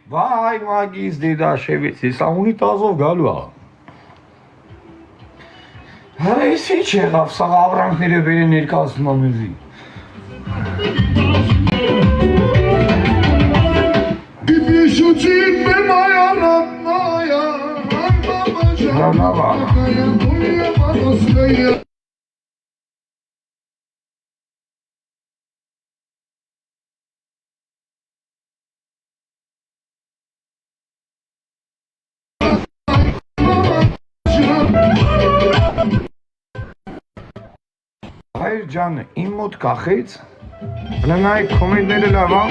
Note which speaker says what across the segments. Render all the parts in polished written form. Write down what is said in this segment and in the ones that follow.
Speaker 1: Վայ մագիս դեդաշևից, հեսա ունիտազով գալու ա։ Այս ինչ եղավ, սաղ ավրանքները վեր է ներկայացնում ամյուզի։
Speaker 2: Իպիշուչին բեմ այանատ նայան,
Speaker 1: Հայր ջան, իմ մոտ կախեց, հլնայք կոմենտները լավ ա։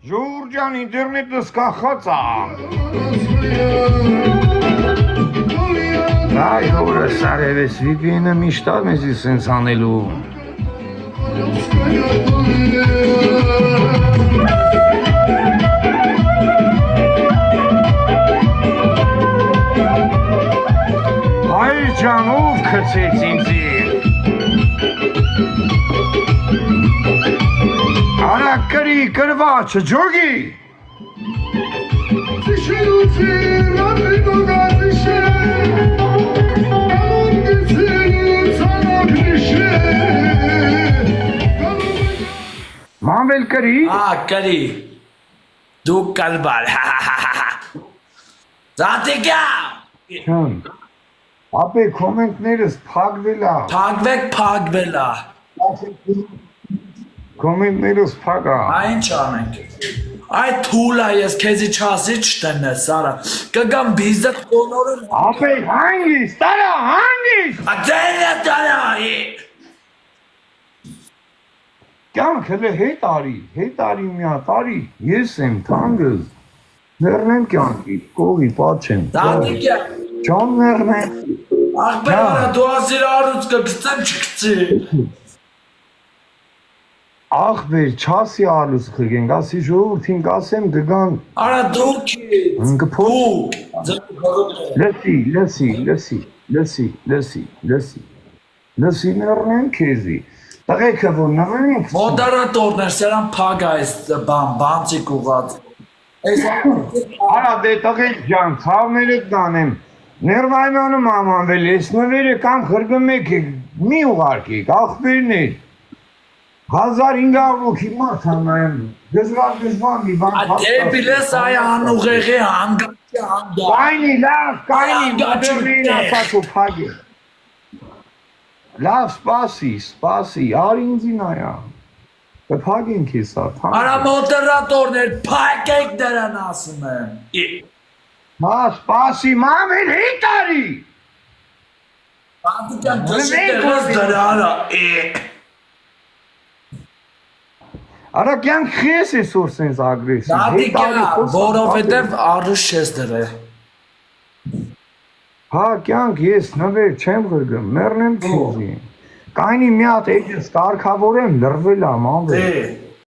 Speaker 1: Ժողուրջան ինտերնետս կախած ա։ Այ հորը սարևես VPN-ը միշտ ա մեզի սենց անելու։ Հայր ջան, ով քցեց ինձի։ Արա կրի, կրվաչը, ջոգի։ Մանվել կրի։
Speaker 3: կրի, դու կալբար, զատիկյա։
Speaker 1: Չան, ապե կոմենտներս պագվել ա։
Speaker 3: Պագվել ա։
Speaker 1: Կոմենտներս պագ ա։
Speaker 3: Այն չանենք։ Այդ թուլա ես քեզի չասի չտնես, Սարա։ Կգամ բիզդը կոնորել։
Speaker 1: Ապե հանգիս, տարա, հանգիս։
Speaker 3: Ատենը տարայի։
Speaker 1: Կյանք հլը հետ արի միա տարի, ես եմ թանգыз, ներնեմ կյանքի, կողի պաչեմ,
Speaker 3: Զատիկյա։
Speaker 1: ճան ներնեմ,
Speaker 3: Աղբեր արա դու ասիր արուց կգծեմ չգծի։
Speaker 1: աղբեր չասի ալուս խգենք, ասի ժողորդին կասեմ գգան,
Speaker 3: Արա դու քիդ,
Speaker 1: լսի ներնեմ կեզի, տղեքը որ նրնենք,
Speaker 3: Մոդարատորներ սերան պագ այս բանցիկ ուղած։
Speaker 1: արա դե տղեք ջան, ծավներեք դանեմ, ներվայմանում ամանվել, ես նվերը կամ խրգում եք, մի ուղարկեք, աղբերներ, 1500 հոգի մարդ հանայեմ, դժվար մի բան
Speaker 3: Դեպիլես այ անուղեղի հանգաճի հանգա։
Speaker 1: Կայնի, լավ, կայնի, մոդերնին ասաք ու պագ է Լավ, սպասի, արի ինձի նայա Պագ ենք եսա,
Speaker 3: Արա մոդերատորներ, պայք եք դրան ասում եմ
Speaker 1: Հա, սպասի, մամել հիտ արի
Speaker 3: Պատիկան դժի տեղս դրարա
Speaker 1: Արա կյանք խես է սոր սենց ագրեսիվ
Speaker 3: Դատիկա, որովհետև արուշ չես դրե
Speaker 1: Հա, կյանք ես նվեր չեմ գրգում, մերնեմ քեզի Կայնի մի հատ էջս կարգավորեմ լրվել ամ անվել